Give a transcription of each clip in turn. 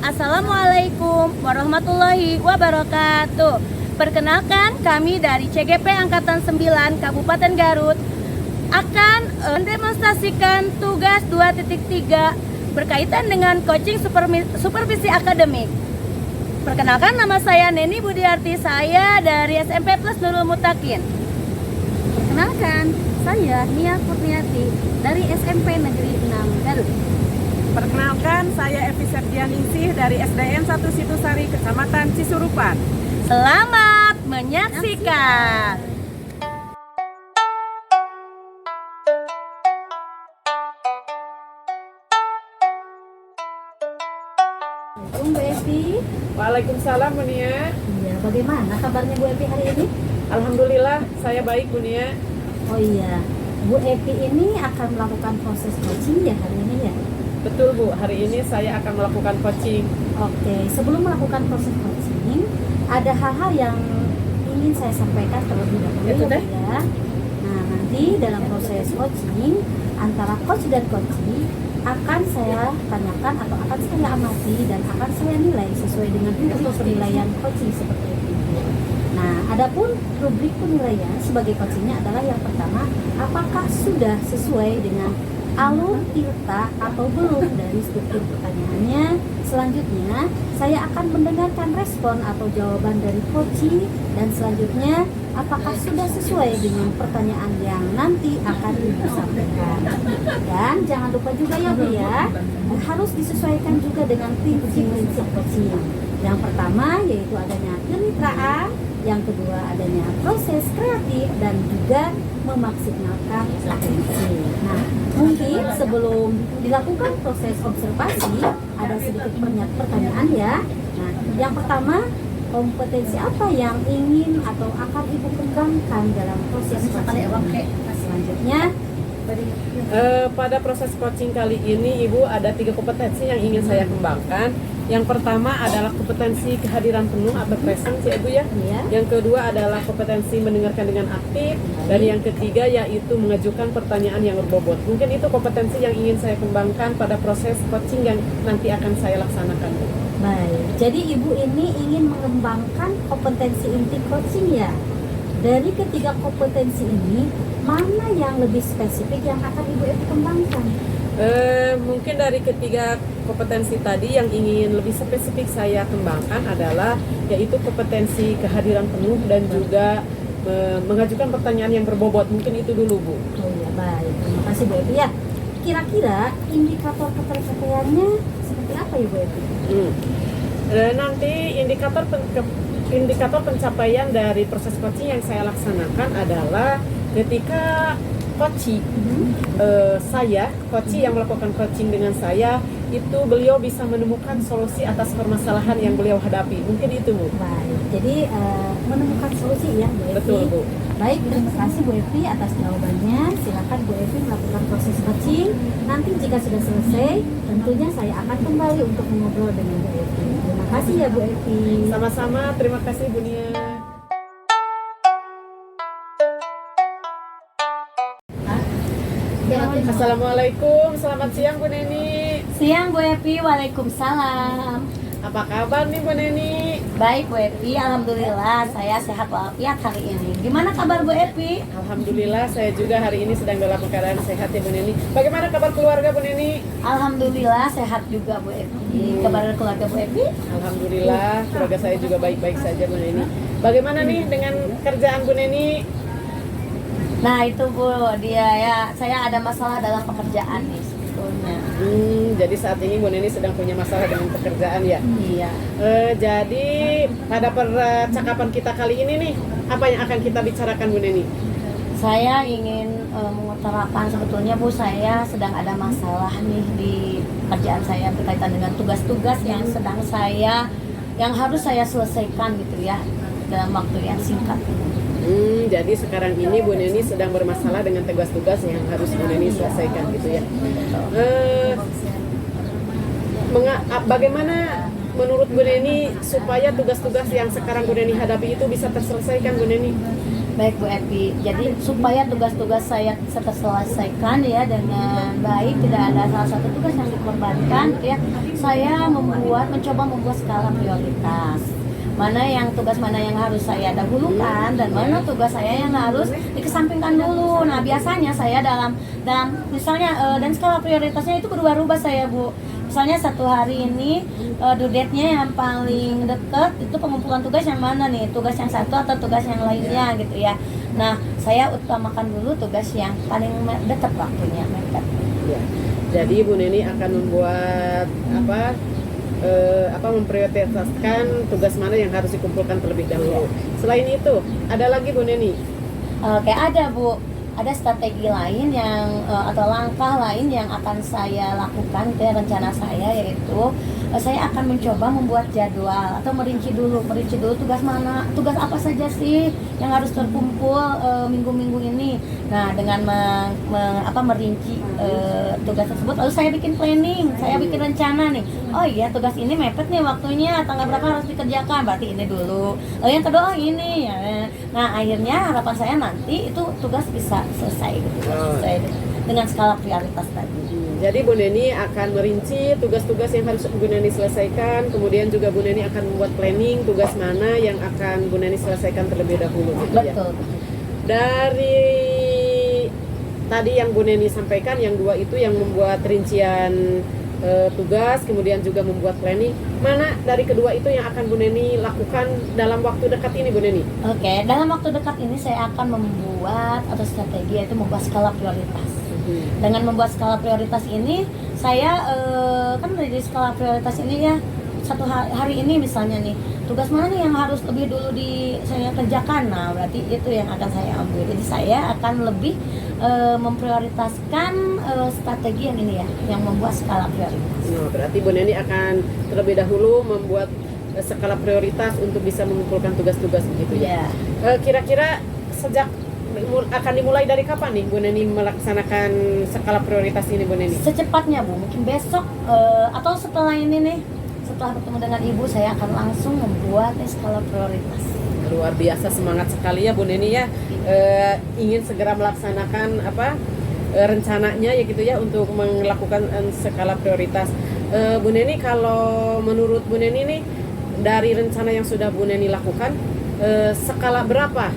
Assalamualaikum warahmatullahi wabarakatuh. Perkenalkan, kami dari CGP Angkatan 9 Kabupaten Garut akan mendemonstrasikan tugas 2.3 berkaitan dengan coaching supervisi akademik. Perkenalkan, nama saya Neni Budiarti, saya dari SMP Plus Nurul Mutakin. Perkenalkan, saya Nia Kurniati dari SMP Negeri 6 Garut. Perkenalkan, saya Evi Septianingsih dari SDN 1 Situsari, Kecamatan Cisurupan. Selamat menyaksikan. Assalamualaikum Bu Evi. Waalaikumsalam Bu Nia. Iya, bagaimana kabarnya Bu Evi hari ini? Alhamdulillah, saya baik Bu Nia. Oh iya, Bu Evi ini akan melakukan proses coaching ya hari ini ya? Betul Bu, hari ini saya akan melakukan coaching. Oke, sebelum melakukan proses coaching, ada hal-hal yang ingin saya sampaikan terlebih dahulu Itu ya deh. Bu ya. Nah, nanti dalam proses coaching antara coach dan coachee akan saya tanyakan atau akan saya amati dan akan saya nilai sesuai dengan rubrik penilaian coaching seperti itu. Nah, adapun rubrik penilaian sebagai coachingnya adalah yang pertama, apakah sudah sesuai dengan alur tirta atau belum dari struktur pertanyaannya. Selanjutnya, saya akan mendengarkan respon atau jawaban dari coachee dan selanjutnya, apakah sudah sesuai dengan pertanyaan yang nanti akan Ibu sampaikan. Dan jangan lupa juga ya Bu ya, harus disesuaikan juga dengan prinsip-prinsip coaching. Yang pertama yaitu adanya kemitraan, yang kedua adanya proses kreatif dan juga memaksimalkan potensi. Nah, mungkin sebelum dilakukan proses observasi ada sedikit pertanyaan ya. Nah, yang pertama, kompetensi apa yang ingin atau akan Ibu kembangkan dalam proses coaching? Selanjutnya, Pada proses coaching kali ini Ibu ada 3 kompetensi yang ingin saya kembangkan. Yang pertama adalah kompetensi kehadiran penuh atau presence ya Ibu ya. ya. Yang kedua adalah kompetensi mendengarkan dengan aktif. Dan yang ketiga yaitu mengajukan pertanyaan yang berbobot. Mungkin itu kompetensi yang ingin saya kembangkan pada proses coaching yang nanti akan saya laksanakan Bu. Baik, jadi Ibu ini ingin mengembangkan kompetensi inti coaching ya. Dari ketiga kompetensi ini, mana yang lebih spesifik yang akan Ibu kembangkan? Mungkin dari ketiga kompetensi tadi yang ingin lebih spesifik saya kembangkan adalah yaitu kompetensi kehadiran penuh dan juga mengajukan pertanyaan yang berbobot. Mungkin itu dulu Bu. Oh ya, baik. Terima kasih Bu Evi ya. Kira-kira indikator ketercapaiannya seperti apa ya Bu Evi? Nanti indikator pencapaian dari proses coaching yang saya laksanakan adalah ketika coachee yang melakukan coaching dengan saya itu beliau bisa menemukan solusi atas permasalahan yang beliau hadapi. Mungkin itu Bu. Baik, jadi menemukan solusi ya Bu Evi. Betul Bu. Baik, terima kasih Bu Evi atas jawabannya. Silakan Bu Evi melakukan proses coaching. Nanti jika sudah selesai, tentunya saya akan kembali untuk mengobrol dengan Bu Evi. Terima kasih ya Bu Evi. Sama-sama, terima kasih Bu Nia. Assalamualaikum, selamat siang Bu Neni. Siang Bu Evi, waalaikumsalam. Apa kabar nih Bu Neni? Baik Bu Evi, alhamdulillah saya sehat walafiat hari ini. Gimana kabar Bu Evi? Alhamdulillah saya juga hari ini sedang dalam keadaan sehat ya Bu Neni. Bagaimana kabar keluarga Bu Neni? Alhamdulillah sehat juga Bu Evi. Kabar keluarga Bu Evi? Alhamdulillah keluarga saya juga baik-baik saja Bu Neni. Bagaimana nih dengan kerjaan Bu Neni? Nah itu Bu, dia ya, saya ada masalah dalam pekerjaan nih sebetulnya. Jadi saat ini Bu Neni sedang punya masalah dengan pekerjaan ya? Iya. Jadi pada percakapan kita kali ini nih, apa yang akan kita bicarakan Bu Neni? Saya ingin mengutarakan sebetulnya Bu, saya sedang ada masalah nih di pekerjaan saya berkaitan dengan tugas-tugas yang harus saya selesaikan gitu ya dalam waktu yang singkat. Jadi sekarang ini Bu Neni sedang bermasalah dengan tugas-tugas yang harus Bu Neni selesaikan gitu ya. Bagaimana menurut Bu Neni supaya tugas-tugas yang sekarang Bu Neni hadapi itu bisa terselesaikan Bu Neni? Baik Bu Epi, jadi supaya tugas-tugas saya terselesaikan ya dengan baik, tidak ada salah satu tugas yang dikorbankan ya, saya mencoba membuat skala prioritas. Tugas mana yang harus saya dahulukan dan mana tugas saya yang harus dikesampingkan dulu. Nah biasanya saya dalam misalnya dan skala prioritasnya itu berubah-ubah saya Bu. Misalnya satu hari ini due date-nya yang paling dekat itu pengumpulan tugas yang mana nih, tugas yang satu atau tugas yang lainnya gitu ya. Nah saya utamakan dulu tugas yang paling dekat waktunya, mepet. Ya. Jadi Bu Neni akan membuat memprioritaskan tugas mana yang harus dikumpulkan terlebih dahulu. Selain itu, ada lagi Bu Neni? Kayak ada Bu, ada strategi lain yang atau langkah lain yang akan saya lakukan, itu ya, rencana saya yaitu saya akan mencoba membuat jadwal atau merinci dulu tugas apa saja sih yang harus terkumpul minggu-minggu ini. Nah dengan merinci tugas tersebut, lalu saya bikin planning, saya bikin rencana nih. Oh iya tugas ini mepet nih waktunya, tanggal berapa harus dikerjakan, berarti ini dulu. Yang kedua ini ya. Nah akhirnya harapan saya nanti itu tugas bisa selesai gitu, sesuai dengan skala prioritas tadi. Jadi Bu Neni akan merinci tugas-tugas yang harus Bu Neni selesaikan, kemudian juga Bu Neni akan membuat planning tugas mana yang akan Bu Neni selesaikan terlebih dahulu gitu ya. Betul. Dari tadi yang Bu Neni sampaikan, yang dua itu yang membuat rincian tugas, kemudian juga membuat planning. Mana dari kedua itu yang akan Bu Neni lakukan dalam waktu dekat ini Bu Neni? Oke, dalam waktu dekat ini saya akan membuat atau strategi yaitu membuat skala prioritas. Dengan membuat skala prioritas ini, saya kan dari skala prioritas ini ya, satu hari ini misalnya nih, tugas mana nih yang harus lebih dulu saya kerjakan. Nah, berarti itu yang akan saya ambil. Jadi saya akan lebih memprioritaskan strategi yang ini ya, yang membuat skala prioritas. Nah, berarti Bu Neni akan terlebih dahulu membuat skala prioritas untuk bisa mengumpulkan tugas-tugas begitu ya. Kira-kira sejak akan dimulai dari kapan nih Bu Neni melaksanakan skala prioritas ini Bu Neni? Secepatnya Bu, mungkin besok atau setelah ini nih, setelah bertemu dengan Ibu saya akan langsung membuat skala prioritas. Luar biasa, semangat sekali ya Bu Neni ya, ingin segera melaksanakan rencananya ya gitu ya untuk melakukan skala prioritas. Bu Neni, kalau menurut Bu Neni nih, dari rencana yang sudah Bu Neni lakukan, skala berapa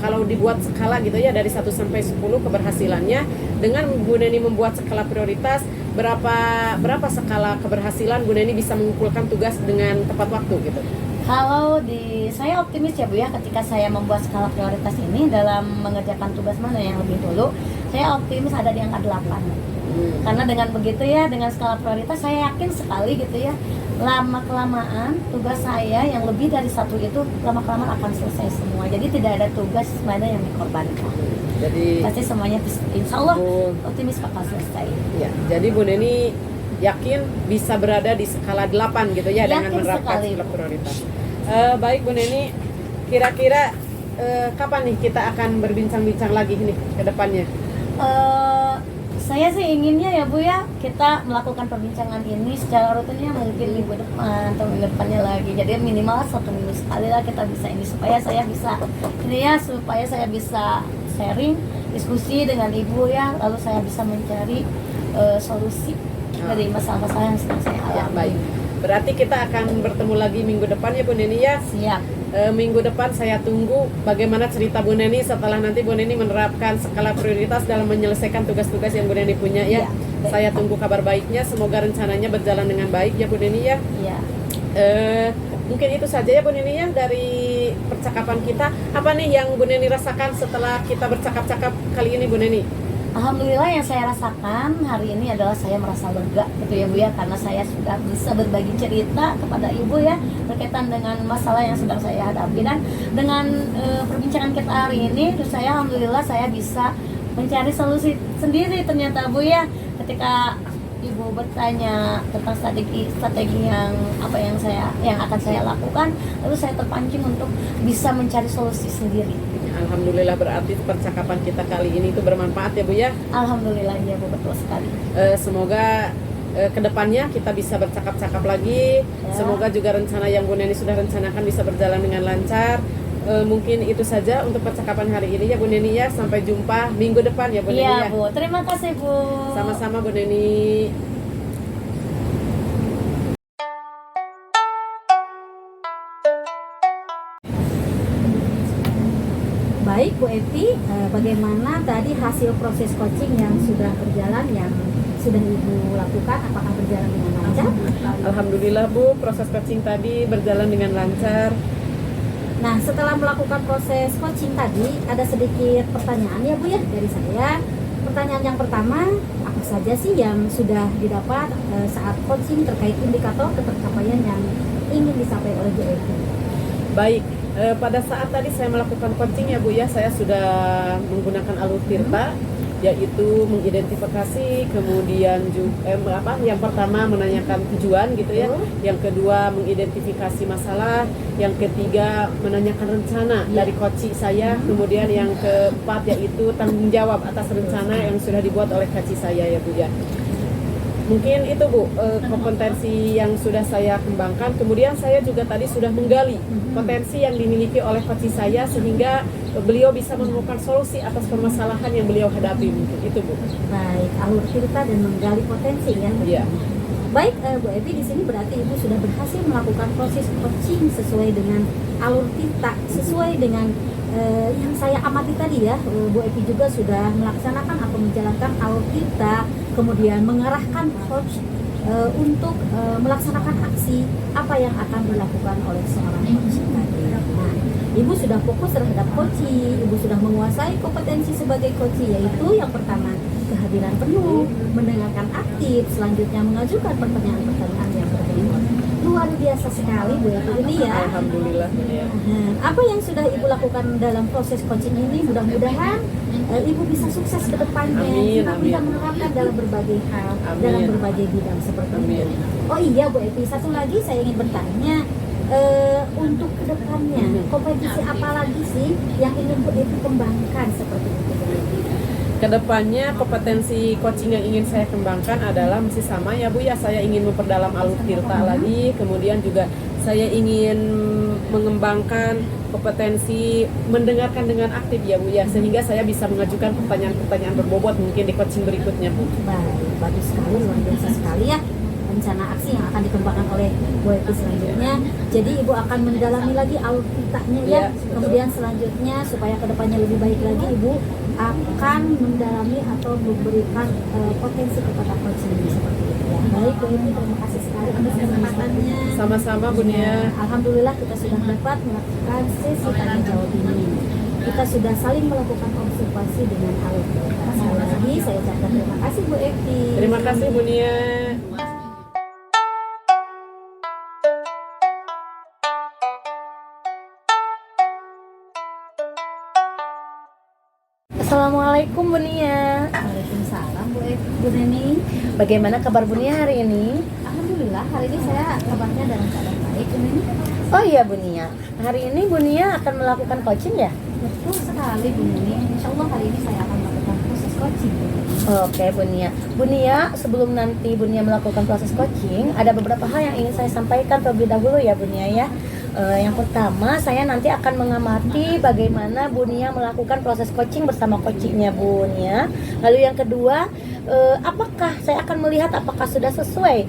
kalau dibuat skala gitu ya dari 1 sampai 10 keberhasilannya, dengan Bu Neni membuat skala prioritas, berapa skala keberhasilan Bu Neni bisa mengumpulkan tugas dengan tepat waktu gitu? Kalau saya optimis ya Bu ya, ketika saya membuat skala prioritas ini dalam mengerjakan tugas mana yang lebih dulu, saya optimis ada di angka 8. Karena dengan begitu ya, dengan skala prioritas saya yakin sekali gitu ya, lama-kelamaan tugas saya yang lebih dari satu itu lama-kelamaan akan selesai semua. Jadi tidak ada tugas mana yang dikorbankan. Jadi pasti semuanya insya Allah optimis bakal selesai. Ya, jadi Bu Neni yakin bisa berada di skala 8 gitu ya, yakin dengan menerapkan skala prioritas. Baik Bu Neni, kira-kira kapan nih kita akan berbincang-bincang lagi nih ke depannya? Saya sih inginnya ya Bu ya, kita melakukan perbincangan ini secara rutinnya mungkin minggu depan atau minggu depannya lagi. Jadi minimal 1 minggu sekali lah kita bisa ini, supaya saya bisa sharing, diskusi dengan Ibu ya, lalu saya bisa mencari solusi dari masalah-masalah yang sedang saya alami. Ya, baik. Berarti kita akan bertemu lagi minggu depan ya Bu Neni ya. Siap. Minggu depan saya tunggu bagaimana cerita Bu Neni setelah nanti Bu Neni menerapkan skala prioritas dalam menyelesaikan tugas-tugas yang Bu Neni punya ya. Saya tunggu kabar baiknya, semoga rencananya berjalan dengan baik ya Bu Neni ya. Iya. Mungkin itu saja ya Bu Neni ya dari percakapan kita. Apa nih yang Bu Neni rasakan setelah kita bercakap-cakap kali ini Bu Neni? Alhamdulillah yang saya rasakan hari ini adalah saya merasa lega gitu ya Bu ya, karena saya sudah bisa berbagi cerita kepada Ibu ya berkaitan dengan masalah yang sedang saya hadapi, dan dengan perbincangan kita hari ini terus alhamdulillah saya bisa mencari solusi sendiri ternyata Bu ya. Ketika Ibu bertanya tentang strategi yang akan saya lakukan, lalu saya terpancing untuk bisa mencari solusi sendiri. Alhamdulillah, berarti percakapan kita kali ini itu bermanfaat ya Bu ya. Alhamdulillah ya Bu, betul sekali. Semoga kedepannya kita bisa bercakap-cakap lagi ya. Semoga juga rencana yang Bu Neni sudah rencanakan bisa berjalan dengan lancar. mungkin itu saja untuk percakapan hari ini ya Bu Neni ya. Sampai jumpa minggu depan ya Bu Neni Iya ya. Bu, terima kasih Bu. Sama-sama Bu Neni. Baik Bu Evi, bagaimana tadi hasil proses coaching yang sudah berjalan, yang sudah Ibu lakukan, apakah berjalan dengan lancar? Alhamdulillah Bu, proses coaching tadi berjalan dengan lancar. Nah, setelah melakukan proses coaching tadi, ada sedikit pertanyaan ya Bu ya dari saya. Pertanyaan yang pertama, apa saja sih yang sudah didapat saat coaching terkait indikator ketercapaian yang ingin dicapai oleh Bu Evi? Baik, pada saat tadi saya melakukan coaching ya Bu ya, saya sudah menggunakan alur tirta, yaitu mengidentifikasi, kemudian juga yang pertama menanyakan tujuan gitu ya, yang kedua mengidentifikasi masalah, yang ketiga menanyakan rencana dari coach saya, kemudian yang keempat yaitu tanggung jawab atas rencana yang sudah dibuat oleh coach saya ya Bu ya. Mungkin itu Bu, kompetensi yang sudah saya kembangkan. Kemudian saya juga tadi sudah menggali potensi yang dimiliki oleh coach saya, sehingga beliau bisa menemukan solusi atas permasalahan yang beliau hadapi. Mungkin itu Bu. Baik, alur cerita dan menggali potensi ya. Iya. Baik, Bu Evi, di sini berarti Ibu sudah berhasil melakukan proses coaching sesuai dengan alur cerita, sesuai dengan yang saya amati tadi ya. Bu Evi juga sudah melaksanakan atau menjalankan alur cerita, kemudian mengarahkan coach untuk melaksanakan aksi apa yang akan dilakukan oleh seorang coach tadi. Nah, Ibu sudah fokus terhadap coaching, Ibu sudah menguasai kompetensi sebagai coach, yaitu yang pertama kehadiran penuh, mendengarkan aktif, selanjutnya mengajukan pertanyaan-pertanyaan yang bertemu. Luar biasa sekali Bu Evi ini ya. Alhamdulillah. Ya. Apa yang sudah Ibu lakukan dalam proses coaching ini, mudah-mudahan Ibu bisa sukses ke depannya. Amin, Ibu amin. bisa menerapkan dalam berbagai hal, Amin. dalam berbagai bidang seperti Amin. itu. Oh iya Bu Evi, satu lagi saya ingin bertanya, untuk kedepannya kompetisi apa lagi sih yang ingin Bu Evi kembangkan seperti itu? Kedepannya kompetensi coaching yang ingin saya kembangkan adalah masih sama ya Bu ya. Saya ingin memperdalam alur tirta lagi, kemudian juga saya ingin mengembangkan kompetensi mendengarkan dengan aktif ya Bu ya, sehingga saya bisa mengajukan pertanyaan-pertanyaan berbobot mungkin di coaching berikutnya Bu. Baik, bagus sekali, luar biasa sekali ya rencana aksi yang akan dikembangkan oleh Bu Evi selanjutnya. Jadi Ibu akan mendalami lagi alur ceritanya ya. Iya, Kemudian selanjutnya supaya kedepannya lebih baik lagi, Ibu akan mendalami atau memberikan potensi kepada coaching seperti itu ya. Baik Bu Evi, terima kasih sekali atas kesempatannya. Sama-sama Bu Nia. Alhamdulillah kita sudah dapat melakukan sesi tanya jawab ini. Kita sudah saling melakukan observasi dengan alur cerita. Sekali lagi saya ucapkan terima kasih Bu Evi. Terima kasih Bu Nia. Assalamualaikum Bu Nia. Waalaikumsalam Bu Neni. Bagaimana kabar Bu Nia hari ini? Alhamdulillah hari ini saya kabarnya dalam keadaan baik Bu Neni. Oh iya Bu Nia, hari ini Bu Nia akan melakukan coaching ya? Betul sekali Bu Neni. Insya Allah hari ini saya akan melakukan proses coaching Bu Neni. Oke Bu Nia. Bu Nia, sebelum nanti Bu Nia melakukan proses coaching, ada beberapa hal yang ingin saya sampaikan terlebih dahulu ya Bu Nia ya. Yang pertama, saya nanti akan mengamati bagaimana Bu Nia melakukan proses coaching bersama coachingnya Bu Nia. Lalu yang kedua, apakah saya akan melihat apakah sudah sesuai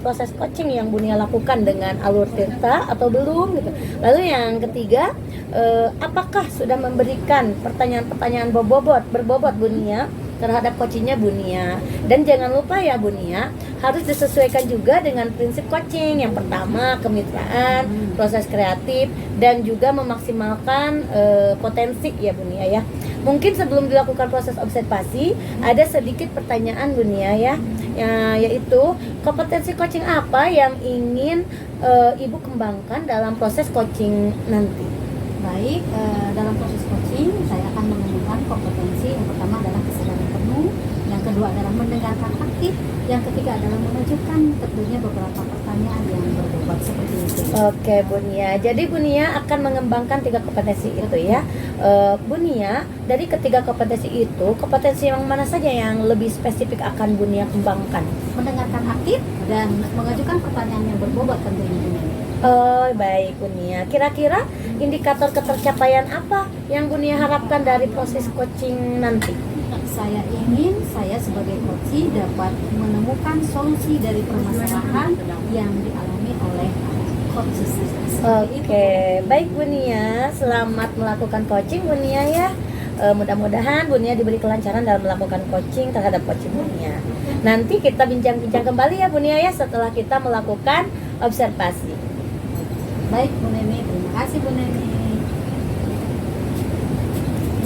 proses coaching yang Bu Nia lakukan dengan alur tirta atau belum gitu. Lalu yang ketiga, apakah sudah memberikan pertanyaan-pertanyaan berbobot Bu Nia terhadap coachingnya Bu Nia. Dan jangan lupa ya Bu Nia, harus disesuaikan juga dengan prinsip coaching. Yang pertama kemitraan, proses kreatif, dan juga memaksimalkan potensi ya Bu Nia ya. Mungkin sebelum dilakukan proses observasi, ada sedikit pertanyaan Bu Nia ya, yaitu kompetensi coaching apa yang ingin Ibu kembangkan dalam proses coaching nanti? Baik, dalam proses coaching saya akan menemukan kompetensi. Yang pertama adalah kesadaran penuh, yang kedua adalah mendengarkan aktif, yang ketiga adalah mengajukan tentunya beberapa pertanyaan yang berbobot seperti itu. Oke Bu Nia, jadi Bu Nia akan mengembangkan 3 kompetensi itu ya. Bu Nia, dari ketiga kompetensi itu, kompetensi yang mana saja yang lebih spesifik akan Bu Nia kembangkan? Mendengarkan aktif dan mengajukan pertanyaan yang berbobot tentunya Bu Neni. Oh baik Bu Nia, kira-kira indikator ketercapaian apa yang Bu Nia harapkan dari proses coaching nanti? Saya ingin saya sebagai coach dapat menemukan solusi dari permasalahan yang dialami oleh coach. Oke, baik Bu Nia, selamat melakukan coaching Bu Nia ya. Mudah-mudahan Bu Nia diberi kelancaran dalam melakukan coaching terhadap coaching Bu Nia. Nanti kita bincang-bincang kembali ya Bu Nia ya setelah kita melakukan observasi. Baik Bu Neni, terima kasih Bu Neni.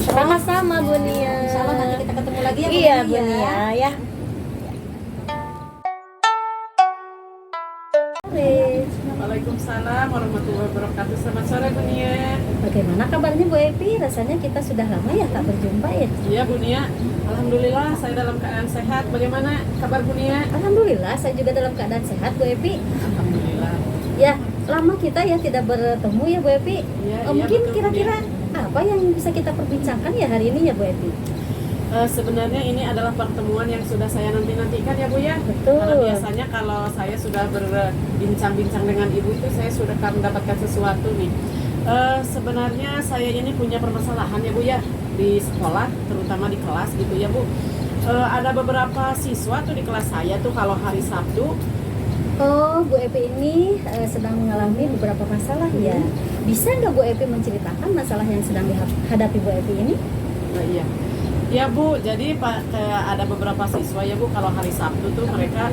Sama-sama Bu Nia. Insya Allah nanti kita ketemu lagi ya Bu Iya Neni Bu Nia ya. Waalaikumsalam warahmatullahi wabarakatuh. Selamat sore Bu Nia. Bagaimana kabarnya Bu Epi? Rasanya kita sudah lama ya tak berjumpa ya. Iya Bu Nia, alhamdulillah saya dalam keadaan sehat. Bagaimana kabar Bu Nia? Alhamdulillah saya juga dalam keadaan sehat Bu Epi. Alhamdulillah. Ya, lama kita ya tidak bertemu ya Bu Epi. Iya, Mungkin betul, kira-kira apa yang bisa kita perbincangkan ya hari ini ya Bu Epi? Sebenarnya ini adalah pertemuan yang sudah saya nanti-nantikan ya Bu ya. Betul. Karena biasanya kalau saya sudah berbincang-bincang dengan Ibu itu saya sudah akan mendapatkan sesuatu nih. Sebenarnya saya ini punya permasalahan ya Bu ya di sekolah, terutama di kelas gitu ya Bu. Ada beberapa siswa tuh di kelas saya tuh kalau hari Sabtu. Oh, Bu Epi ini sedang mengalami beberapa masalah ya. Bisa nggak Bu Epi menceritakan masalah yang sedang dihadapi Bu Epi ini? Iya. Ya Bu, jadi ada beberapa siswa ya Bu kalau hari Sabtu tuh mereka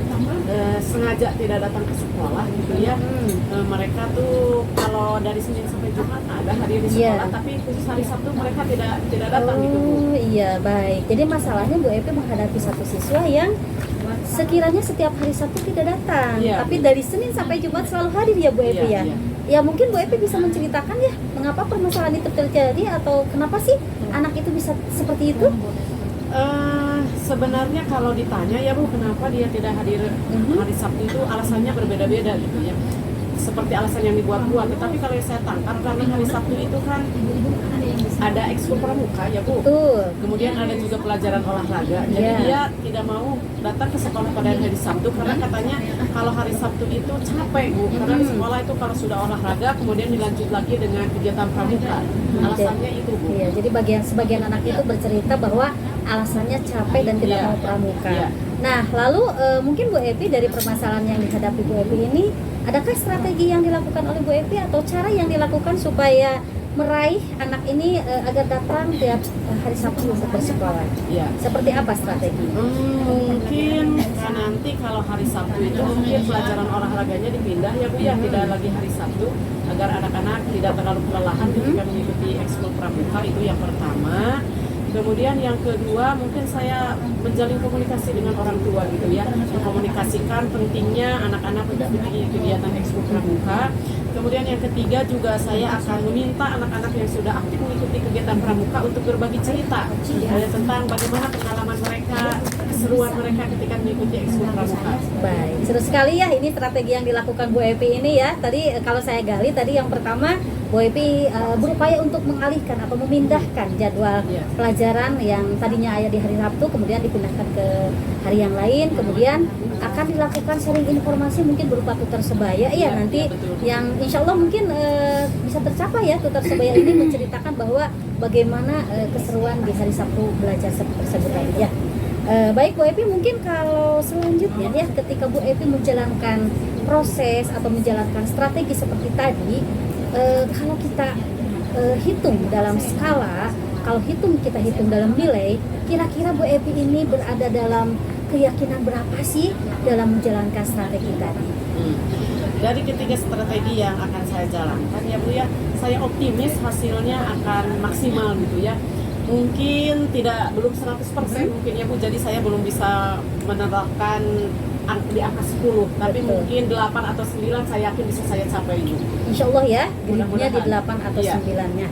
sengaja tidak datang ke sekolah gitu ya. Mereka tuh kalau dari Senin sampai Jumat ada hadir di sekolah, tapi khusus hari Sabtu mereka tidak datang gitu Bu. Oh iya, baik. Jadi masalahnya Bu Epi menghadapi satu siswa yang sekiranya setiap hari Sabtu tidak datang, Iya, tapi Bu. dari Senin sampai Jumat selalu hadir ya Bu Epi Iya, ya. iya. Ya mungkin Bu Epi bisa menceritakan ya mengapa permasalahan itu terjadi atau kenapa sih anak itu bisa seperti itu? Sebenarnya kalau ditanya ya Bu kenapa dia tidak hadir hari Sabtu itu alasannya berbeda-beda gitu ya. Seperti alasan yang dibuat-buat, tetapi kalau yang saya tangkap karena hari Sabtu itu kan ada ekskul pramuka ya Bu. Betul. Kemudian ada juga pelajaran olahraga. Jadi Iya. dia tidak mau datang ke sekolah pada hari Sabtu karena katanya kalau hari Sabtu itu capek Bu. Karena di sekolah itu kalau sudah olahraga kemudian dilanjut lagi dengan kegiatan pramuka. Alasannya itu Bu. Iya, jadi sebagian anak itu bercerita bahwa alasannya capek dan tidak Iya. mau pramuka. Iya. Nah, lalu mungkin Bu Epi dari permasalahan yang dihadapi Bu Epi ini, adakah strategi yang dilakukan oleh Bu Epi atau cara yang dilakukan supaya meraih anak ini agar datang tiap hari Sabtu untuk bersekolah? Iya. Seperti apa strategi? Mungkin nanti kalau hari Sabtu itu mungkin pelajaran olahraganya dipindah ya Bu ya, tidak lagi hari Sabtu agar anak-anak tidak terlalu kelelahan ketika mengikuti ekskul pramuka, itu yang pertama. Kemudian yang kedua mungkin saya menjalin komunikasi dengan orang tua gitu ya, mengkomunikasikan pentingnya anak-anak mengikuti kegiatan ekskul pramuka. Kemudian yang ketiga juga saya akan meminta anak-anak yang sudah aktif mengikuti kegiatan pramuka untuk berbagi cerita tentang bagaimana pengalaman mereka, keseruan mereka ketika mengikuti ekskul pramuka. Baik, seru sekali ya ini strategi yang dilakukan Bu Epi ini ya. Tadi kalau saya gali tadi yang pertama Bu Epi berupaya untuk mengalihkan atau memindahkan jadwal pelajaran yang tadinya ada di hari Sabtu kemudian dipindahkan ke hari yang lain, kemudian akan dilakukan sharing informasi mungkin berupa tutor sebaya ya nanti betul. Yang insya Allah mungkin bisa tercapai ya. Tutor sebaya ini menceritakan bahwa bagaimana keseruan di hari Sabtu belajar tersebut tadi ya. Baik Bu Epi, mungkin kalau selanjutnya ya ketika Bu Epi menjalankan proses atau menjalankan strategi seperti tadi, kalau kita hitung dalam skala, kalau kita hitung dalam nilai, kira-kira Bu Epi ini berada dalam keyakinan berapa sih dalam menjalankan strategi tadi? Dari ketiga strategi yang akan saya jalankan ya Bu ya, saya optimis hasilnya akan maksimal gitu ya. Mungkin belum 100% mungkin ya Bu, jadi saya belum bisa menerapkan di angka 10, tapi Betul. mungkin 8 atau 9 saya yakin bisa saya capai ini. Insya Allah ya, gridnya Mudah-mudahan. di 8 atau Iya. 9-nya.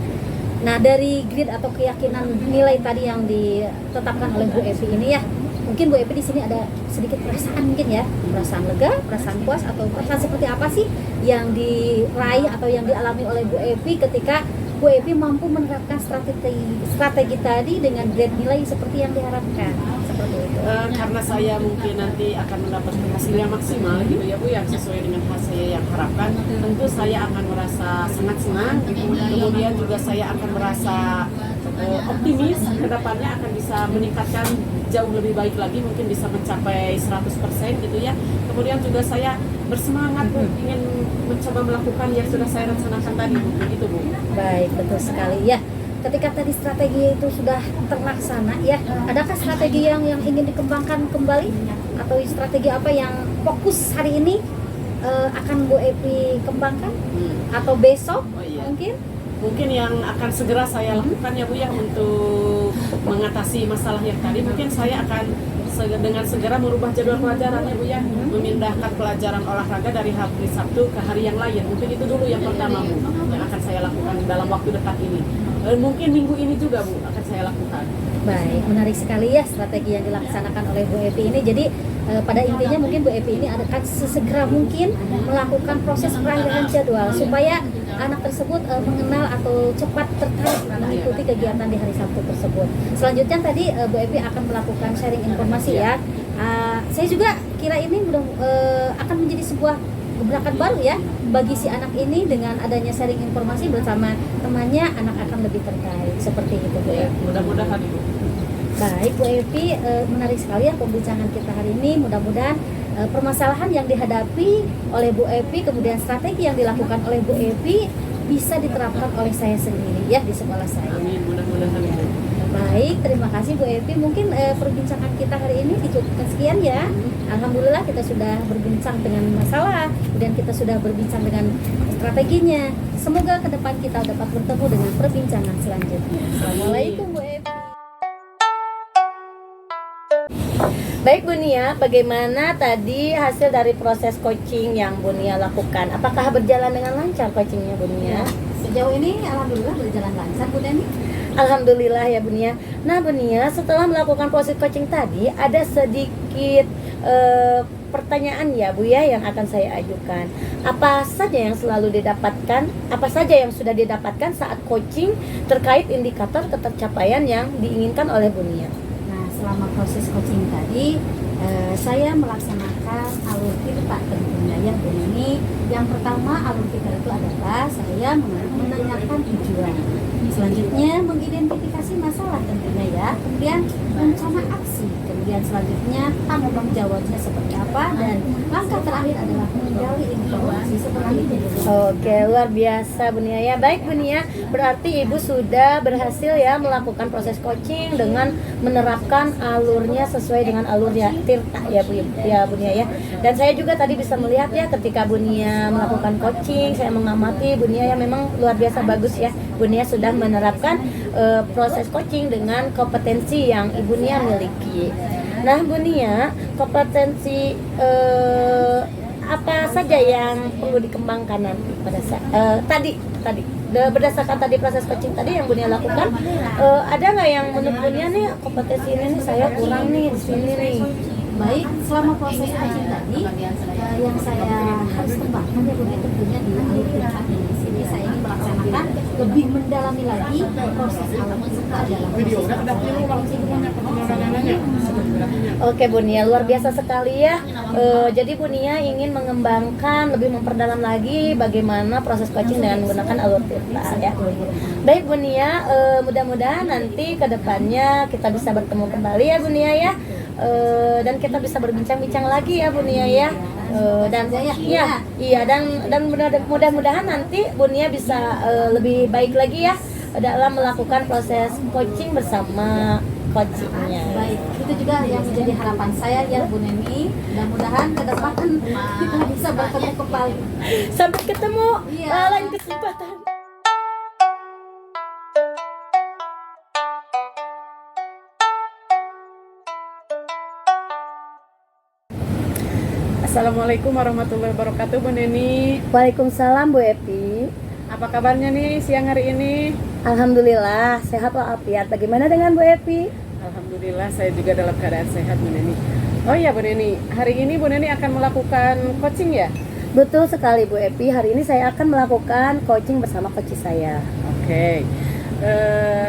Nah dari grid atau keyakinan nilai tadi yang ditetapkan oleh Bu Epi ini ya, mungkin Bu Epi di sini ada sedikit perasaan mungkin ya, perasaan lega, perasaan puas atau perasaan seperti apa sih yang diraih atau yang dialami oleh Bu Epi ketika Bu Epi mampu menerapkan strategi tadi dengan grade nilai seperti yang diharapkan. seperti itu? Karena saya mungkin nanti akan mendapatkan hasil yang maksimal gitu ya Bu, yang sesuai dengan hasil yang harapkan, tentu saya akan merasa sangat senang. Kemudian juga saya akan merasa optimis ke depannya akan bisa meningkatkan jauh lebih baik lagi, mungkin bisa mencapai 100% gitu ya. Kemudian juga saya bersemangat Bu, ingin mencoba melakukan yang sudah saya rencanakan tadi Bu, begitu Bu. Baik, betul sekali ya. Ketika tadi strategi itu sudah terlaksana ya, adakah strategi yang ingin dikembangkan kembali atau strategi apa yang fokus hari ini akan Bu Epi kembangkan atau besok Oh, iya. mungkin? yang akan segera saya lakukan ya Bu ya, untuk mengatasi masalah yang tadi, mungkin saya akan dengan segera merubah jadwal pelajarannya Bu ya, memindahkan pelajaran olahraga dari hari Sabtu ke hari yang lain. Mungkin itu dulu yang pertama Bu, yang akan saya lakukan dalam waktu dekat ini. Mungkin minggu ini juga Bu akan saya lakukan. Baik, menarik sekali ya strategi yang dilaksanakan oleh Bu Epi ini. Jadi pada intinya mungkin Bu Epi ini akan sesegera mungkin melakukan proses pengalihan jadwal supaya anak tersebut mengenal atau cepat tertarik mengikuti kegiatan di hari Sabtu tersebut. Selanjutnya tadi Bu Epi akan melakukan sharing informasi ya. Saya juga kira ini akan menjadi sebuah gebrakan baru ya bagi si anak ini. Dengan adanya sharing informasi bersama temannya, anak akan lebih tertarik seperti itu Bu Epi. Mudah-mudahan Bu. Baik Bu Epi, menarik sekali ya pembicaraan kita hari ini. Mudah-mudahan permasalahan yang dihadapi oleh Bu Epi, kemudian strategi yang dilakukan oleh Bu Epi bisa diterapkan oleh saya sendiri ya di sekolah saya. Amin, mudah-mudahan Bu. Baik, terima kasih Bu Epi. Mungkin perbincangan kita hari ini dicukupkan sekian ya. Alhamdulillah kita sudah berbincang dengan masalah, kemudian kita sudah berbincang dengan strateginya. Semoga ke depan kita dapat bertemu dengan perbincangan selanjutnya. Assalamualaikum Bu Epi. Baik Bu Nia, bagaimana tadi hasil dari proses coaching yang Bu Nia lakukan? Apakah berjalan dengan lancar coachingnya Bu Nia? Sejauh ini alhamdulillah berjalan lancar Bu Deni. Alhamdulillah ya Bu Nia. Nah Bu Nia, setelah melakukan proses coaching tadi, ada sedikit pertanyaan ya Bu ya yang akan saya ajukan. Apa saja yang selalu didapatkan, apa saja yang sudah didapatkan saat coaching terkait indikator ketercapaian yang diinginkan oleh Bu Nia? Nah, selama proses coaching tadi saya melaksanakan alur kita tentunya ya Bu Nini. Yang pertama alur kita itu adalah saya menanyakan tujuan. Selanjutnya mengidentifikasi masalah tentunya ya. Kemudian rencana aksi. Kemudian selanjutnya tanggung jawabnya seperti apa, dan langkah terakhir adalah menggali informasi seperti itu. Oke, luar biasa Bu Nia ya. Baik Bu Nia, berarti Ibu sudah berhasil ya melakukan proses coaching dengan menerapkan alurnya sesuai dengan alurnya Tirta ya Bu Nia ya. Dan saya juga tadi bisa melihat ya ketika Bu Nia melakukan coaching, saya mengamati Bu Nia ya, memang luar biasa bagus ya. Bu Nia sudah menerapkan proses coaching dengan kompetensi yang Ibu Nia miliki. Nah Bu Nia, kompetensi apa saja yang perlu dikembangkan nanti pada saat tadi berdasarkan tadi proses coaching tadi yang Bu Nia lakukan, ada nggak yang menurut Bu Nia nih kompetensi ini nih saya kurang nih di sini nih? Baik, selama proses coaching tadi yang saya harus kembangkan ya Bu Nia tentunya di alur kita ini. Sini saya ingin melaksanakan lebih mendalami lagi proses alur kita dalam Oke Bu Nia, luar biasa sekali ya. Jadi Bu Nia ingin mengembangkan, lebih memperdalam lagi bagaimana proses coaching dengan menggunakan alur Tirta ya. Baik Bu Nia, mudah-mudahan nanti ke depannya kita bisa bertemu kembali ya Bu Nia ya. Dan kita bisa berbincang-bincang lagi ya Bu Nia ya. Dan dan mudah-mudahan nanti Bu Nia bisa lebih baik lagi ya dalam melakukan proses coaching bersama coachingnya. Baik, itu juga yang menjadi harapan saya ya Bu Neni. Mudah-mudahan ke depan kita bisa bertemu kembali. Sampai ketemu Iya. lain kesempatan. Assalamualaikum warahmatullahi wabarakatuh Bu Neni. Waalaikumsalam Bu Epi. Apa kabarnya nih siang hari ini? Alhamdulillah sehat walafiat. Bagaimana dengan Bu Epi? Alhamdulillah saya juga dalam keadaan sehat Bu Neni. Oh iya Bu Neni, hari ini Bu Neni akan melakukan coaching ya? Betul sekali Bu Epi. Hari ini saya akan melakukan coaching bersama coach saya. Oke.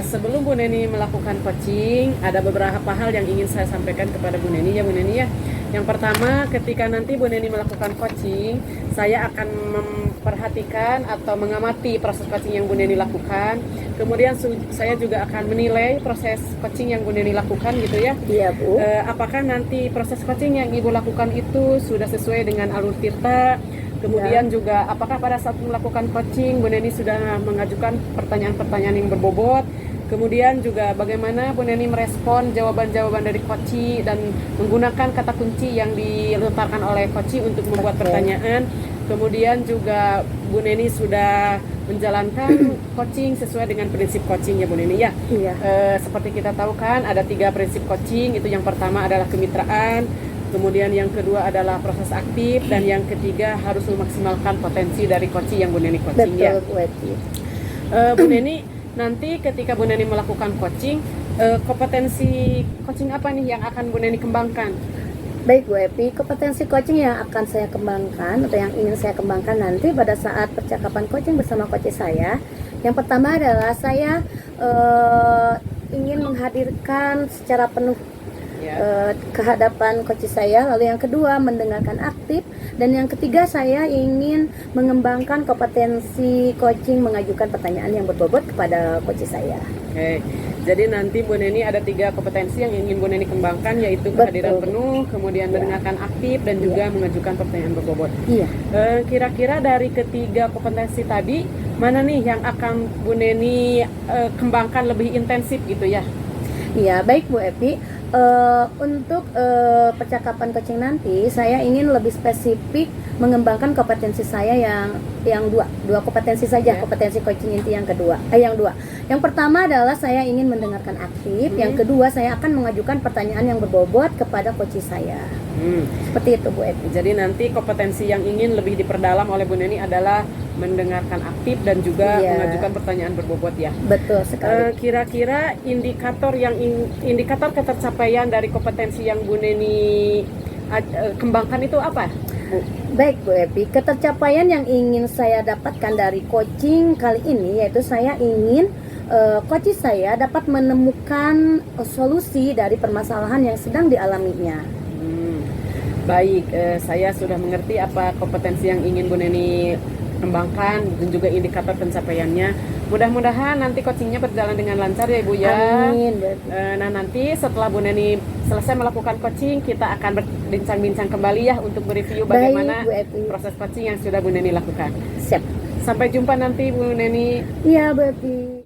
Sebelum Bu Neni melakukan coaching, ada beberapa hal yang ingin saya sampaikan kepada Bu Neni ya Bu Neni ya. Yang pertama, ketika nanti Bu Neni melakukan coaching, saya akan memperhatikan atau mengamati proses coaching yang Bu Neni lakukan. Kemudian saya juga akan menilai proses coaching yang Bu Neni lakukan gitu ya. Iya Bu. Apakah nanti proses coaching yang Ibu lakukan itu sudah sesuai dengan alur tirta? Kemudian juga apakah pada saat melakukan coaching Bu Neni sudah mengajukan pertanyaan-pertanyaan yang berbobot. Kemudian juga bagaimana Bu Neni merespon jawaban-jawaban dari coach dan menggunakan kata kunci yang dilontarkan oleh coach untuk membuat pertanyaan. Kemudian juga Bu Neni sudah menjalankan coaching sesuai dengan prinsip coaching ya Bu Neni ya. Iya. Seperti kita tahu kan ada 3 prinsip coaching. Itu yang pertama adalah kemitraan. Kemudian yang kedua adalah proses aktif, dan yang ketiga harus memaksimalkan potensi dari coaching yang Bu Neni coaching ya. Betul Bu Epi. Bu Neni, nanti ketika Bu Neni melakukan coaching, kompetensi coaching apa nih yang akan Bu Neni kembangkan? Baik Bu Epi, kompetensi coaching yang akan saya kembangkan atau yang ingin saya kembangkan nanti pada saat percakapan coaching bersama coach saya. Yang pertama adalah saya ingin menghadirkan secara penuh kehadapan coach saya. Lalu yang kedua mendengarkan aktif, dan yang ketiga saya ingin mengembangkan kompetensi coaching mengajukan pertanyaan yang berbobot kepada coach saya. Oke, jadi nanti Bu Neni ada 3 kompetensi yang ingin Bu Neni kembangkan, yaitu kehadiran penuh, kemudian mendengarkan aktif, dan juga mengajukan pertanyaan berbobot. Iya. Kira-kira dari ketiga kompetensi tadi, mana nih yang akan Bu Neni kembangkan lebih intensif gitu ya? Iya, baik Bu Epi. Untuk percakapan coaching nanti, saya ingin lebih spesifik mengembangkan kompetensi saya yang dua kompetensi saja, kompetensi coaching inti yang kedua. Yang pertama adalah saya ingin mendengarkan aktif. Yang kedua, saya akan mengajukan pertanyaan yang berbobot kepada coach saya. Seperti itu Bu Epi. Jadi nanti kompetensi yang ingin lebih diperdalam oleh Bu Neni adalah mendengarkan aktif dan juga mengajukan pertanyaan berbobot ya. Betul sekali. Kira-kira indikator ketercapaian dari kompetensi yang Bu Neni kembangkan itu apa, Bu? Baik Bu Epi, ketercapaian yang ingin saya dapatkan dari coaching kali ini yaitu saya ingin coach saya dapat menemukan solusi dari permasalahan yang sedang dialaminya. Baik, saya sudah mengerti apa kompetensi yang ingin Bu Neni kembangkan dan juga indikator pencapaiannya. Mudah-mudahan nanti coachingnya berjalan dengan lancar ya Ibu ya. Amin. Nah nanti setelah Bu Neni selesai melakukan coaching, kita akan berbincang-bincang kembali ya untuk mereview bagaimana proses coaching yang sudah Bu Neni lakukan. Siap. Sampai jumpa nanti Bu Neni. Iya Bu Epi.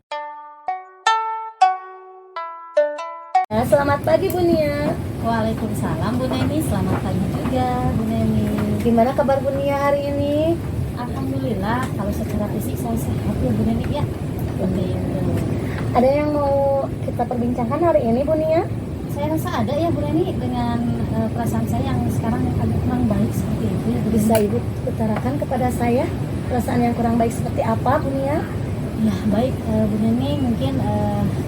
Selamat pagi Bu Nia. Waalaikumsalam Bu Neni, selamat pagi juga Bu Neni. Gimana kabar Bu Nia hari ini? Alhamdulillah, kalau secara fisik saya sehat ya Bu Neni ya. Ada yang mau kita perbincangkan hari ini Bu Nia? Saya rasa ada ya Bu Neni, dengan perasaan saya yang sekarang agak kurang baik seperti itu ya Bu Neni. Bisa Ibu utarakan kepada saya perasaan yang kurang baik seperti apa Bu Nia? Ya baik Bu Neni, mungkin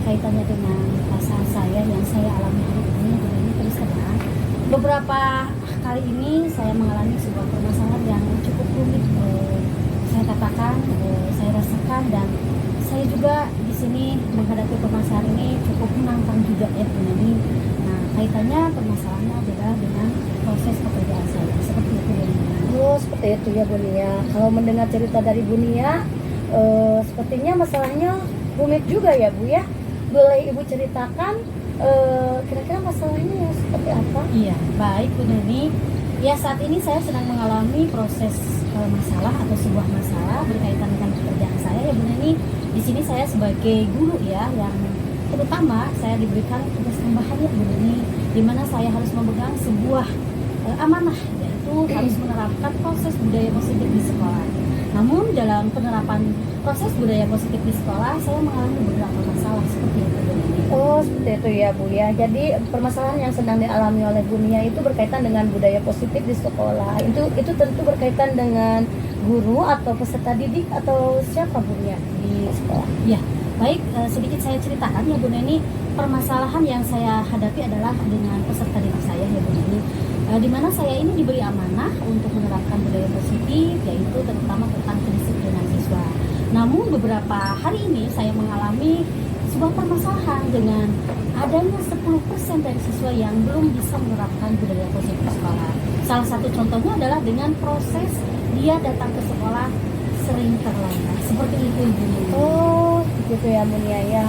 kaitannya dengan perasaan saya yang saya alami hari ini Bu Neni, terus terang beberapa kali ini saya mengalami sebuah permasalahan yang cukup rumit. Saya katakan, saya rasakan, dan saya juga di sini menghadapi permasalahan ini cukup menantang juga ya Bu Neni. Nah kaitannya permasalahannya adalah dengan proses pekerjaan saya, seperti itu Bu Neni. Oh seperti itu ya Bu Nia. Kalau mendengar cerita dari Bu Nia, sepertinya masalahnya rumit juga ya Bu ya. Boleh Ibu ceritakan kira-kira masalahnya yang seperti apa? Iya, baik Bu Neni. Ya saat ini saya sedang mengalami proses masalah atau sebuah masalah berkaitan dengan pekerjaan saya ya Bu Neni. Di sini saya sebagai guru ya, yang terutama saya diberikan tugas tambahan ya Bu Neni, di mana saya harus memegang sebuah amanah, yaitu harus menerapkan proses budaya positif di sekolah. Namun dalam penerapan proses budaya positif di sekolah, saya mengalami beberapa masalah seperti itu Bu Neni. Oh seperti itu ya Bu ya. Jadi permasalahan yang sedang dialami oleh Bu Nia itu berkaitan dengan budaya positif di sekolah. Itu tentu berkaitan dengan guru atau peserta didik atau siapa Bu Nia di sekolah? Ya, baik, sedikit saya ceritakan ya Bu Neni. Permasalahan yang saya hadapi adalah dengan peserta didik saya ya Bu Neni, di mana saya ini diberi amanah untuk menerapkan budaya positif, yaitu terutama tentang kedisiplinan siswa. Namun beberapa hari ini saya mengalami sebuah permasalahan dengan adanya 10% dari siswa yang belum bisa menerapkan budaya positif di sekolah. Salah satu contohnya adalah dengan proses dia datang ke sekolah sering terlambat. Seperti itu Ibu Nini. Oh, gitu ya Bu Nia ya.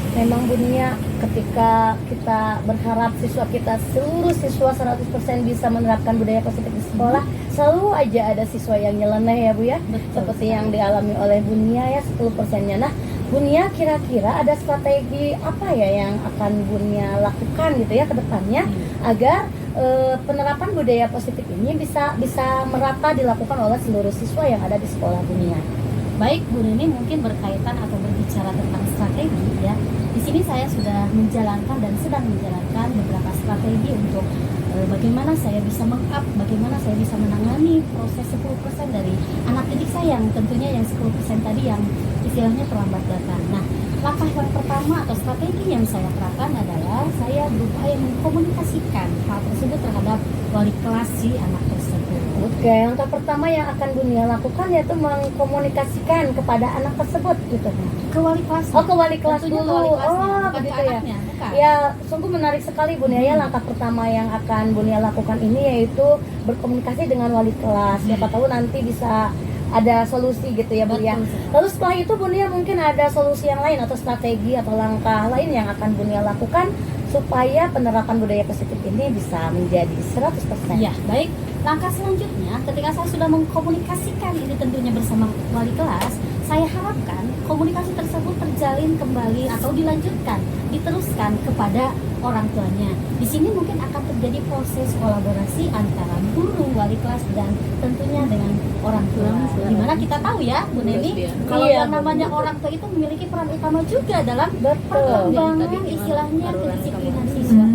Memang Bu Nia, ketika kita berharap seluruh siswa 100% bisa menerapkan budaya positif di sekolah, selalu aja ada siswa yang nyeleneh ya Bu ya. Betul. Seperti yang dialami oleh Bu Nia ya, 10%-nya. Nah, Bu Nia kira-kira ada strategi apa ya yang akan Bu Nia lakukan gitu ya ke depannya agar penerapan budaya positif ini bisa merata dilakukan oleh seluruh siswa yang ada di sekolah Bu Nia. Baik Bu Nini, mungkin berkaitan atau berbicara tentang strategi ya. Di sini saya sudah menjalankan dan sedang menjalankan beberapa strategi untuk bagaimana saya bisa bagaimana saya bisa menangani proses 10% dari anak didik saya yang tentunya yang 10% tadi yang istilahnya terlambat datang. Nah, langkah yang pertama atau strategi yang saya terapkan adalah saya berupaya mengkomunikasikan hal tersebut terhadap wali kelas si anak tersebut. Oke, langkah pertama yang akan Bu Nia lakukan yaitu mengkomunikasikan kepada anak tersebut gitu. Ke wali kelas. Oh, ke wali kelas Tentunya dulu. ke wali kelasnya, Oh, bukan begitu ke ya. anaknya, bukan. Ya, sungguh menarik sekali Bu Nia ya. Langkah pertama yang akan Bu Nia lakukan ini yaitu berkomunikasi dengan wali kelas. Siapa tahu nanti bisa ada solusi gitu ya Bu ya. Betul. Lalu setelah itu Bu Nia mungkin ada solusi yang lain atau strategi atau langkah lain yang akan Bu Nia lakukan supaya penerapan budaya positif ini bisa menjadi 100%. Ya, baik. Langkah selanjutnya, ketika saya sudah mengkomunikasikan ini tentunya bersama wali kelas, saya harapkan komunikasi tersebut terjalin kembali atau dilanjutkan, diteruskan kepada orang tuanya. Di sini mungkin akan terjadi proses kolaborasi antara guru, wali kelas, dan tentunya dengan orang tua. Dimana kita tahu ya, Bu Neni, kalau Iya, yang namanya orang tua itu memiliki peran utama juga dalam Betul. perkembangan istilahnya kedisiplinan siswa.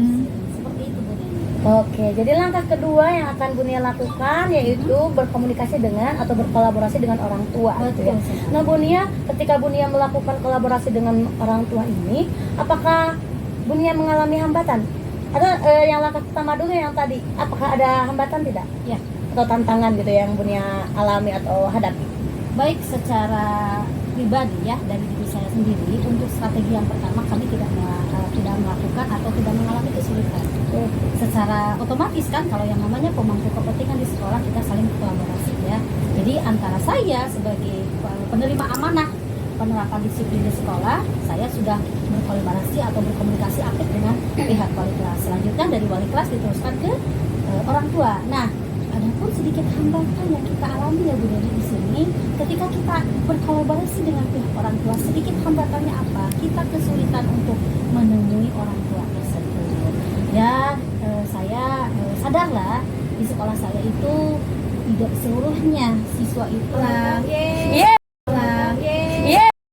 Seperti itu, Bu Neni. Oke, jadi langkah kedua yang akan Bu Nia lakukan yaitu berkomunikasi dengan atau berkolaborasi dengan orang tua gitu ya. Betul. Nah Bu Nia, ketika Bu Nia melakukan kolaborasi dengan orang tua ini, apakah Bu Nia mengalami hambatan? Atau yang langkah pertama dulu yang tadi, apakah ada hambatan tidak? Ya. Atau tantangan gitu yang Bu Nia alami atau hadapi? Baik secara pribadi ya dari diri saya sendiri, untuk strategi yang pertama kami tidak melakukan atau tidak mengalami kesulitan. Secara otomatis kan kalau yang namanya pemangku kepentingan di sekolah kita saling kolaborasi ya. Jadi antara saya sebagai penerima amanah penerapan disiplin di sekolah, saya sudah berkolaborasi atau berkomunikasi aktif dengan pihak wali kelas. Selanjutnya dari wali kelas diteruskan ke orang tua. Nah, adapun sedikit hambatan yang kita alami ya Bu Deni di sini, ketika kita berkolaborasi dengan pihak orang tua, sedikit hambatannya apa? Kita kesulitan untuk menemui orang tua tersebut. Ya, saya sadarlah di sekolah saya itu tidak seluruhnya siswa itu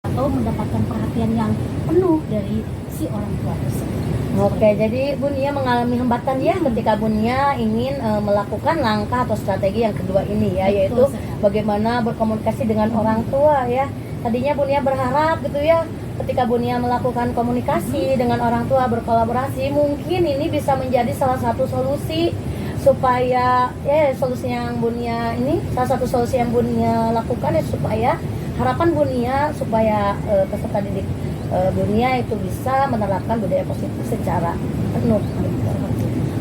atau mendapatkan perhatian yang penuh dari si orang tua tersebut. Oke, jadi Bu Nia mengalami hambatan ya ketika Bu Nia ingin melakukan langkah atau strategi yang kedua ini ya, Betul yaitu sekali. bagaimana berkomunikasi dengan orang tua ya. Tadinya Bu Nia berharap gitu ya, ketika Bu Nia melakukan komunikasi dengan orang tua, berkolaborasi, mungkin ini bisa menjadi salah satu solusi supaya solusi yang Bu Nia ini, salah satu solusi yang Bu Nia lakukan ya supaya harapan Bu Nia supaya peserta didik Bu Nia itu bisa menerapkan budaya positif secara penuh.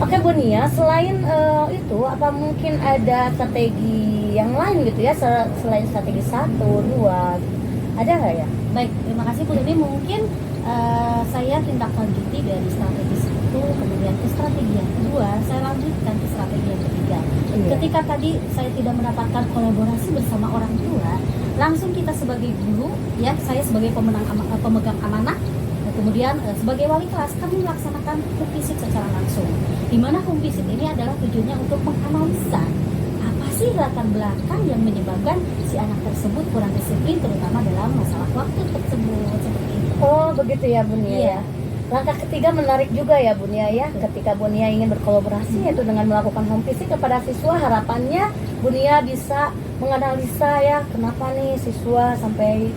Oke Bu Nia, selain itu apa mungkin ada strategi yang lain gitu ya selain strategi 1, 2 ada nggak ya? Baik, terima kasih Bu Deni. Mungkin saya tindak lanjuti dari strategi 1, kemudian ke strategi yang kedua, saya lanjutkan ke strategi yang ketiga. Iya. Ketika tadi saya tidak mendapatkan kolaborasi bersama orang tua, langsung kita sebagai guru, ya saya sebagai pemegang amanah, kemudian sebagai wali kelas kami melaksanakan home visit secara langsung. Di mana home visit ini adalah tujuannya untuk menganalisa apa sih latar belakang yang menyebabkan si anak tersebut kurang disiplin, terutama dalam masalah waktu tersebut, seperti itu. Oh begitu ya Bu Nia. Iya. Ya. Langkah ketiga menarik juga ya Bu Nia ya. Ketika Bu Nia ingin berkolaborasi yaitu dengan melakukan home visit kepada siswa, harapannya Bu Nia bisa menganalisa ya kenapa nih siswa sampai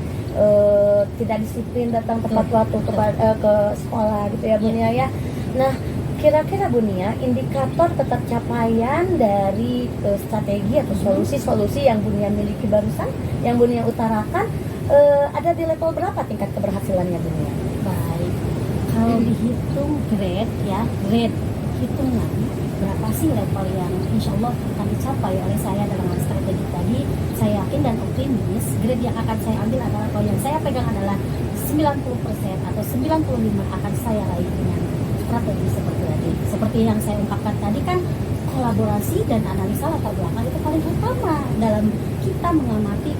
tidak disiplin datang tepat waktu ke sekolah gitu ya Bu Nia ya. Nah kira-kira Bu Nia, indikator ketercapaian dari strategi atau solusi-solusi yang Bu Nia miliki barusan, yang Bu Nia utarakan, ada di level berapa tingkat keberhasilannya Bunia? Baik, kalau dihitung grade ya, grade hitungan berapa sih level yang insya Allah akan dicapai oleh saya dalam hal strategi tadi. Saya yakin dan optimis grade yang akan saya ambil adalah, kalau yang saya pegang adalah 90% atau 95 akan saya raih dengan strategi seperti tadi. Seperti yang saya ungkapkan tadi kan, kolaborasi dan analisa latar belakang itu paling utama dalam kita mengamati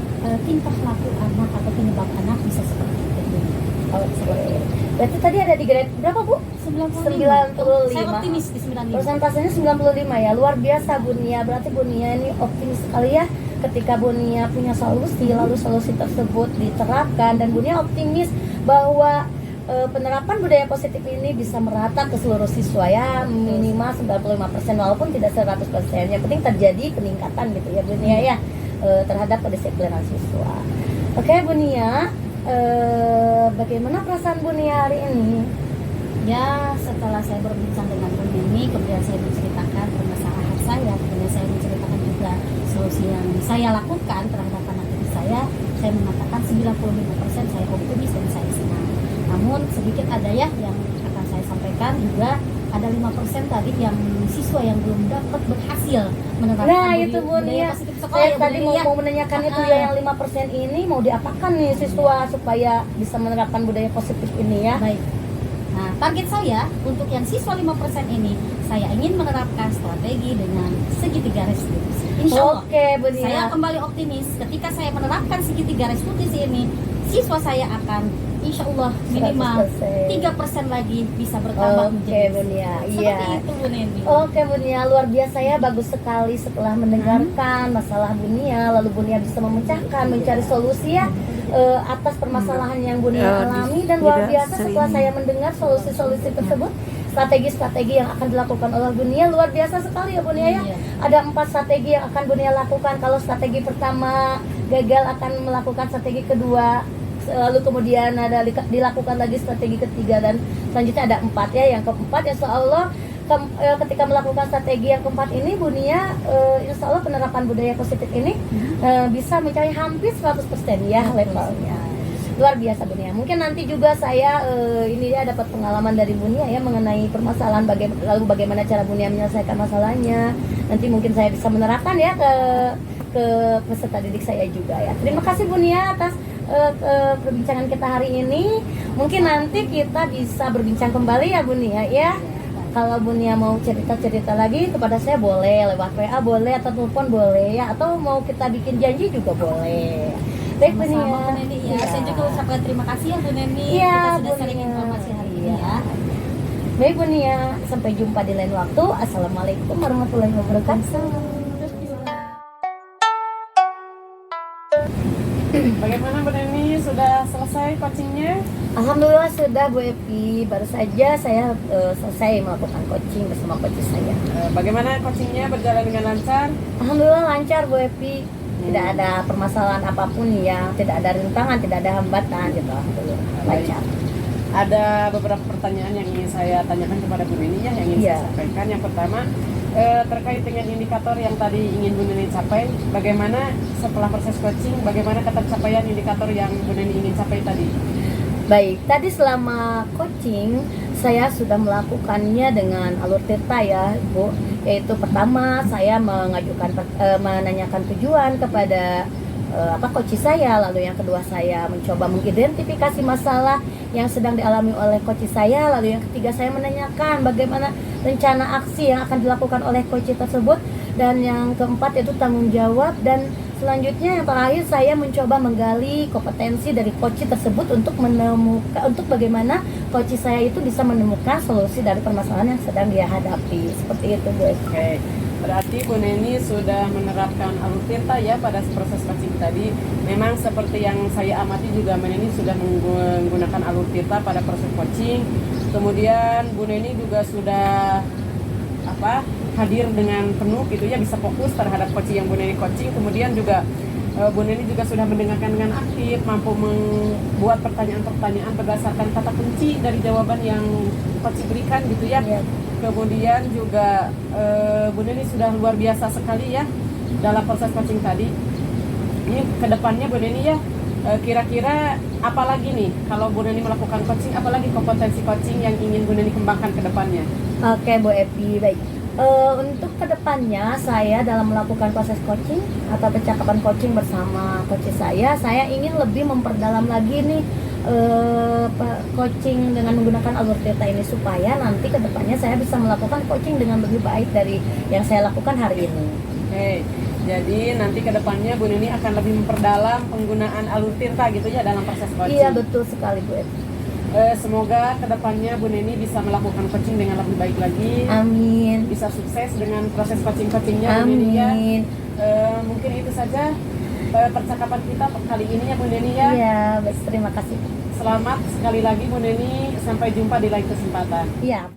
tingkah laku anak atau penyebab anak bisa seperti itu. Oh, seperti itu. Berarti tadi ada di grade berapa Bu? 95. Saya optimis di 95. Persentasenya 95 ya, luar biasa Bunia. Berarti Bunia ini optimis sekali ya ketika Bunia punya solusi, lalu solusi tersebut diterapkan, dan Bunia optimis bahwa penerapan budaya positif ini bisa merata ke seluruh siswa ya, minimal 95% walaupun tidak 100%. Yang penting terjadi peningkatan gitu ya Bunia ya, terhadap kedisiplinan siswa. Oke Bunia, bagaimana perasaan Bunia hari ini? Ya, setelah saya berbincang dengan Bu Neni, kemudian saya menceritakan permasalahan saya, kemudian saya menceritakan juga solusi yang saya lakukan terhadap anak didik saya mengatakan 95% saya optimis dan saya senang. Namun sedikit ada ya yang akan saya sampaikan juga, ada 5% tadi yang siswa yang belum dapat berhasil menerapkan Nah itu Bunia, positif sekolah. saya Ya, tadi Bu Neni, ya. mau menanyakan itu ya, yang 5% ini mau diapakan nih siswa supaya bisa menerapkan budaya positif ini ya? Baik. Nah, target saya untuk yang siswa 5% ini, saya ingin menerapkan strategi dengan segitiga restitusi. Insya Allah. Oke Bunia. Saya kembali optimis ketika saya menerapkan segitiga restitusi ini, siswa saya akan insya Allah minimal 3% lagi bisa bertambah Oke menjadi Bunia, seperti iya. itu Bu Neni. Oke Bunia, luar biasa ya, bagus sekali setelah mendengarkan masalah Bunia, lalu Bunia bisa memecahkan, mencari solusi ya atas permasalahan yang Bunia alami, dan luar biasa setelah saya mendengar solusi-solusi tersebut, strategi-strategi yang akan dilakukan oleh Bunia luar biasa sekali ya Bunia ya. Iya. Ada 4 strategi yang akan Bunia lakukan. Kalau strategi pertama gagal, akan melakukan strategi kedua, lalu kemudian ada dilakukan lagi strategi ketiga, dan selanjutnya ada 4 ya. Yang keempat insya Allah ketika melakukan strategi yang keempat ini Bunia insya Allah penerapan budaya positif ini bisa mencapai hampir 100% ya levelnya. Luar biasa Bunia. Mungkin nanti juga saya ini ya dapat pengalaman dari Bunia ya mengenai permasalahan, lalu bagaimana cara Bunia menyelesaikan masalahnya. Nanti mungkin saya bisa menerapkan ya ke peserta didik saya juga ya. Terima kasih Bunia atas perbincangan kita hari ini. Mungkin nanti kita bisa berbincang kembali ya Bunia ya. Kalau Bunia mau cerita-cerita lagi kepada saya boleh, lewat WA boleh, atau telepon boleh ya, atau mau kita bikin janji juga boleh. Baik Bunia. Sama Bu Neni ya. Iya. Saya juga ucapkan terima kasih ya Bu Neni. Iya, Kita sudah Bu saling Nia. informasi hari ini Iya. ya. Baik Bunia, sampai jumpa di lain waktu. Assalamualaikum warahmatullahi wabarakatuh. Bagaimana Bu Neni, sudah selesai coachingnya? Alhamdulillah sudah Bu Epi. Baru saja saya selesai melakukan coaching bersama coach saya. Bagaimana coachingnya, berjalan dengan lancar? Alhamdulillah lancar Bu Epi. Tidak ada permasalahan apapun ya, tidak ada rintangan, tidak ada hambatan gitu. Alhamdulillah lancar. Ada beberapa pertanyaan yang ingin saya tanyakan kepada Bu Neni ya, yang ingin Iya. saya sampaikan. Yang pertama, terkait dengan indikator yang tadi ingin Bu Neni capai, bagaimana setelah proses coaching, bagaimana ketercapaian indikator yang Bu Neni ingin capai tadi? Baik, tadi selama coaching saya sudah melakukannya dengan alur tirta ya Bu. Yaitu pertama saya menanyakan tujuan kepada coach saya, lalu yang kedua saya mencoba mengidentifikasi masalah yang sedang dialami oleh coach saya, lalu yang ketiga saya menanyakan bagaimana rencana aksi yang akan dilakukan oleh coach tersebut, dan yang keempat yaitu tanggung jawab, dan selanjutnya yang terakhir saya mencoba menggali kompetensi dari coach tersebut untuk bagaimana coach saya itu bisa menemukan solusi dari permasalahan yang sedang dia hadapi. Seperti itu Bu. Oke, berarti Bu Neni sudah menerapkan alur tirta ya pada proses coaching tadi. Memang seperti yang saya amati juga Bu Neni sudah menggunakan alur tirta pada proses coaching. Kemudian Bu Neni juga sudah hadir dengan penuh gitu ya, bisa fokus terhadap coaching yang Bu Neni coaching. Kemudian juga Bu Neni juga sudah mendengarkan dengan aktif, mampu membuat pertanyaan-pertanyaan berdasarkan kata kunci dari jawaban yang coach berikan gitu ya. Iya. Kemudian juga Bu Neni sudah luar biasa sekali ya dalam proses coaching tadi. Ini kedepannya Bu Neni ya, Kira-kira apalagi nih kalau Bu Neni melakukan coaching, apalagi kompetensi coaching yang ingin Bu Neni kembangkan ke depannya? Oke Bu Epi, baik. Untuk kedepannya saya dalam melakukan proses coaching atau percakapan coaching bersama coach saya ingin lebih memperdalam lagi nih coaching dengan menggunakan alur theta ini supaya nanti kedepannya saya bisa melakukan coaching dengan lebih baik dari yang saya lakukan hari ini. Oke, jadi nanti kedepannya Bu Neni akan lebih memperdalam penggunaan alur tirta gitu ya dalam proses coaching. Iya betul sekali Bu Epi. Semoga kedepannya Bu Neni bisa melakukan coaching dengan lebih baik lagi. Amin. Bisa sukses dengan proses coachingnya Bu Neni ya. Amin. Mungkin itu saja percakapan kita kali ini ya Bu Neni ya. Iya, baik, terima kasih. Selamat sekali lagi Bu Neni, sampai jumpa di lain kesempatan. Iya.